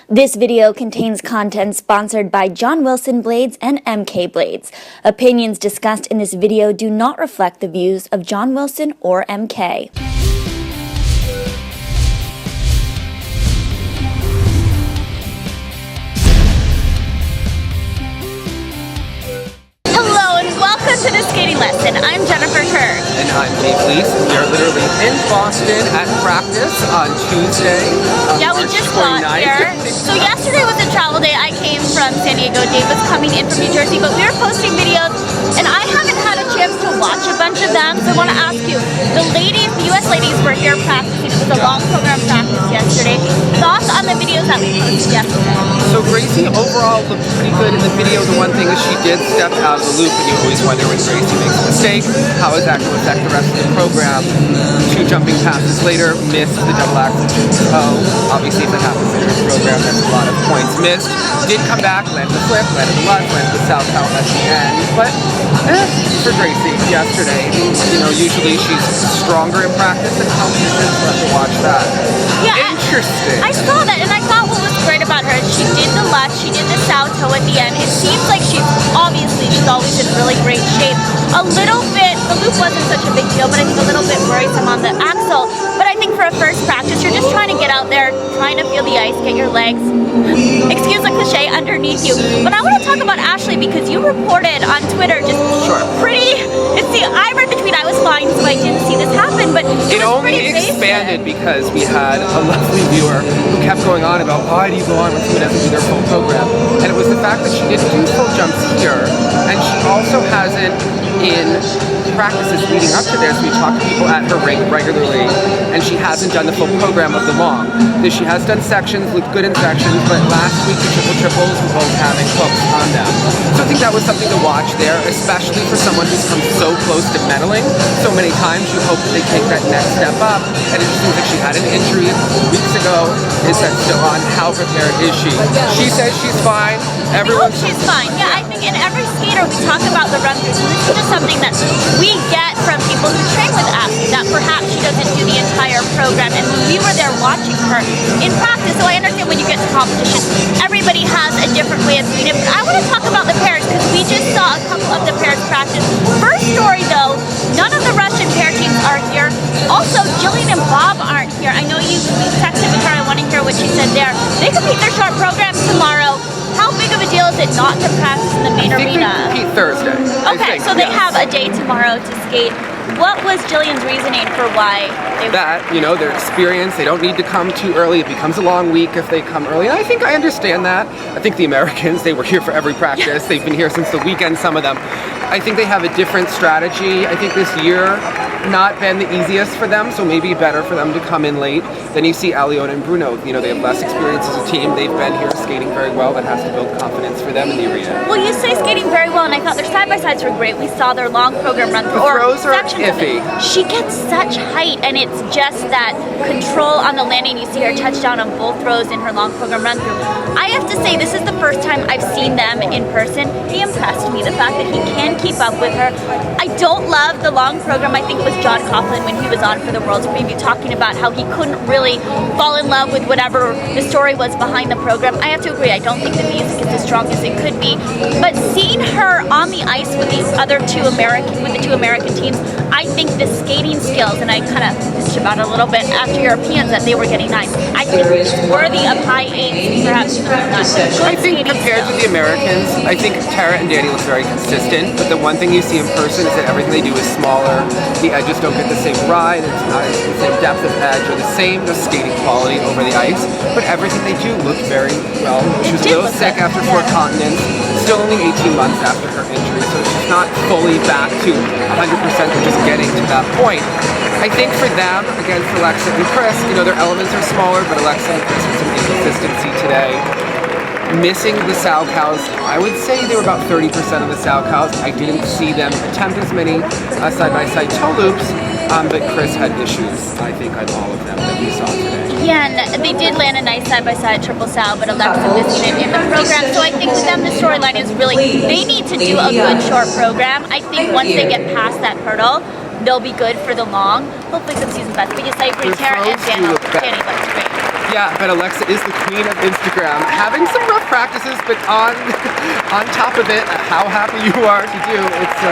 This video contains content sponsored by John Wilson Blades and MK Blades. Opinions discussed in this video do not reflect the views of John Wilson or MK. Hello and welcome to the skating lesson. I'm Jennifer Kerr. And I'm Dave Lees. We are literally in Boston at practice on Tuesday. We just got here. So yesterday was a travel day. I came from San Diego. Dave was coming in from New Jersey, but we were posting videos and I haven't had a chance to watch a bunch of them. So I want to ask you, the US ladies were here practicing. It was a long program practice yesterday. Thoughts on the videos that we posted yesterday? So Gracie overall looked pretty good in the video. The one thing is she did step out of the loop, and you always wonder when Gracie makes a mistake, how is that going to affect the rest of the program? Two jumping passes later, missed the double axel obviously if that happens in her program, that's a lot of points missed. Did come back, landed the flip, landed the left, landed the south out at the end. But for Gracie yesterday, usually she's stronger in practice than competition, so I have to watch that. Yeah, interesting. I saw that, and I thought what was great about her is she did the left, she did the south toe at the end. It seems like she's always in really great shape. A little bit, the loop wasn't such a big deal, but I think a little bit worrisome on the axle. But I think for a first practice, you're just trying to get out there, trying to feel the ice, get your legs, excuse the cliche, underneath you. But I want to talk about Ashley because you reported on Twitter just I read the tweet, I was flying, so I didn't see this happen, but it only expanded because we had a lovely viewer who kept going on about why do you go on when someone doesn't do their full program, and it was the fact that she didn't do full jumps here, and she also hasn't in practices leading up to this. We talk to people at her rink regularly, and she hasn't done the full program of the long. She has done sections, looked good in sections, but last week the triples were both having hooks on them. So I think that was something to watch there, especially for someone who's come so close to medaling so many times. You hope that they take that next step up, and it just seems like she had an injury a couple weeks ago. Is that still on? How prepared is she? She says she's fine. I hope she's fine. Yeah, I think in every skater we talk about the run-throughs, and this is just something that we get from people who train with Ashley, that perhaps she doesn't do the entire program, and we were there watching her in practice, so I understand when you get to competition, everybody has a different way of doing it. But I want to talk about the pairs, because we just saw a couple of the pairs practice. First story though, none of the Russian pair teams are here. Also, Jillian and Bob aren't here. I know you texted with her, I want to hear what she said there. They compete their short program tomorrow. How big of a deal is it not to practice in the main arena? They compete Thursday. Okay, so they have a day tomorrow to skate. What was Jillian's reasoning for why they were? Their experience, they don't need to come too early. It becomes a long week if they come early. And I think I understand that. I think the Americans, they were here for every practice. They've been here since the weekend, some of them. I think they have a different strategy. I think this year not been the easiest for them, so maybe better for them to come in late. Then you see Aliona and Bruno, they have less experience as a team. They've been here skating very well. That has to build confidence for them in the arena. Well, you say skating very well, and I thought their side-by-sides were great. We saw their long program run through. The throws are iffy. She gets such height, and it's just that control on the landing. You see her touchdown on both throws in her long program run through. I have to say, this is the first time I've seen them in person. He impressed me, the fact that he can keep up with her. I don't love the long program. I think it was John Coughlin when he was on for the World's Preview talking about how he couldn't really fall in love with whatever the story was behind the program. I have to agree, I don't think the music is as strong as it could be, but seeing her on the ice with the two American teams, I think the skating skills, and I kind of pitched about it a little bit after Europeans that they were getting 9. I think it's worthy of high 8s, perhaps not. I think compared to the Americans, I think Tara and Danny look very consistent, but the one thing you see in person is that everything they do is smaller. The edges don't get the same ride, it's not the same depth of edge or the same skating quality over the ice, but everything they do looked very well. She was a little sick after 4 continents, still only 18 months after her injury, so she's not fully back to 100% of just getting to that point. I think for them, against Alexa and Chris, their elements are smaller, but Alexa and Chris with some inconsistency today. Missing the sow cows, I would say they were about 30% of the sow cows. I didn't see them attempt as many side-by-side toe loops, but Chris had issues, I think, on all of them that we saw today. Yeah, and they did land a nice side-by-side triple sow, but Alexa missing it in the program. So I think with them, the storyline is really, they need to do a good short program. I think once they get past that hurdle, they'll be good for the long. Hopefully some season best. But yes, I agree, Tara and Danny looks great. Yeah, but Alexa is the queen of Instagram. Having some rough practices, but on top of it, how happy you are to do. It's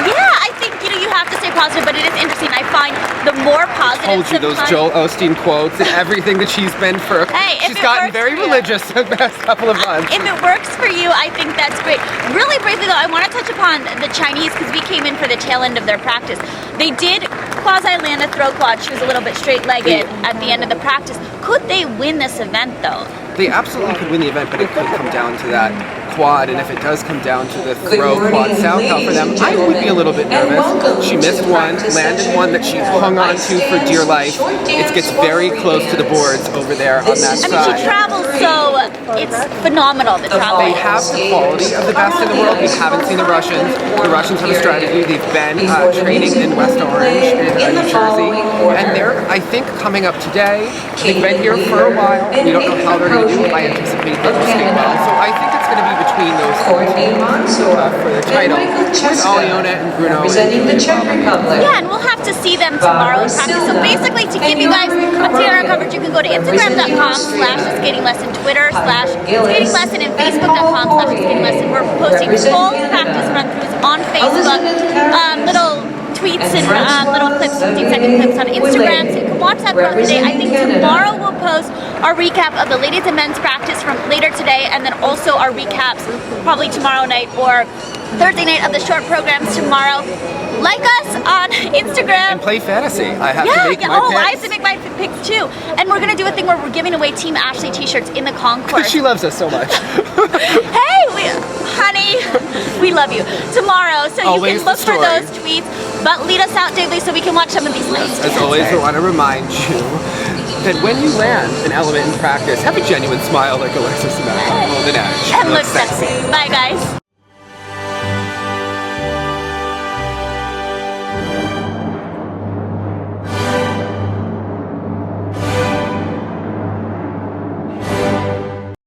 Yeah, I think you have to stay positive, but it is interesting. I find the more positive. told you those Joel Osteen quotes and everything that she's been for. Hey, if she's it gotten works very for you. religious the past couple of months. If it works for you, I think that's great. Really briefly though, I want to touch upon the Chinese because we came in for the tail end of their practice. They did quasi-land a throw quad. She was a little bit straight-legged at the end of the practice. Could they win this event though? They absolutely could win the event, but it could come down to that quad, and if it does come down to the throw quad sound count for them, I would be a little bit nervous. She missed one, landed one that she hung on to for dear life. It gets very close to the boards over there on that I side. mean, she travels so it's phenomenal, the travel. They have the quality of the best in the world. We haven't seen the Russians. The Russians have a strategy. They've been training in West Orange in New Jersey, and they're, I think, coming up today. They've been here for a while. We don't know how they're going to do. I anticipate that they'll skate well. So I think it's going to be between those two for the title, with Aliona and Bruno representing the Czech Republic. Yeah, and we'll have to see them tomorrow in practice. So basically, to give you guys update on our coverage, you can go to Instagram.com/theskatinglesson, Twitter/theskatinglesson, and Facebook.com/theskatinglesson. We're posting full practice run-throughs on Facebook, little tweets and little clips, 15-second clips on Instagram, so you can watch that throughout the day. I think tomorrow we'll post our recap of the ladies and men's practice from later today, and then also our recaps probably tomorrow night or Thursday night of the short programs tomorrow. Like us on Instagram. And play fantasy. I have to make my picks. I have to make my picks too. And we're gonna do a thing where we're giving away Team Ashley t-shirts in the concourse. She loves us so much. Hey, honey, we love you. Tomorrow, so Always you can look the for story. those tweets, but lead us out daily so we can watch some of these ladies. As always, I want to remind you that when you land an element in practice, have a genuine smile like Alexis Sinatra. Hold an edge. And look sexy. Bye, guys.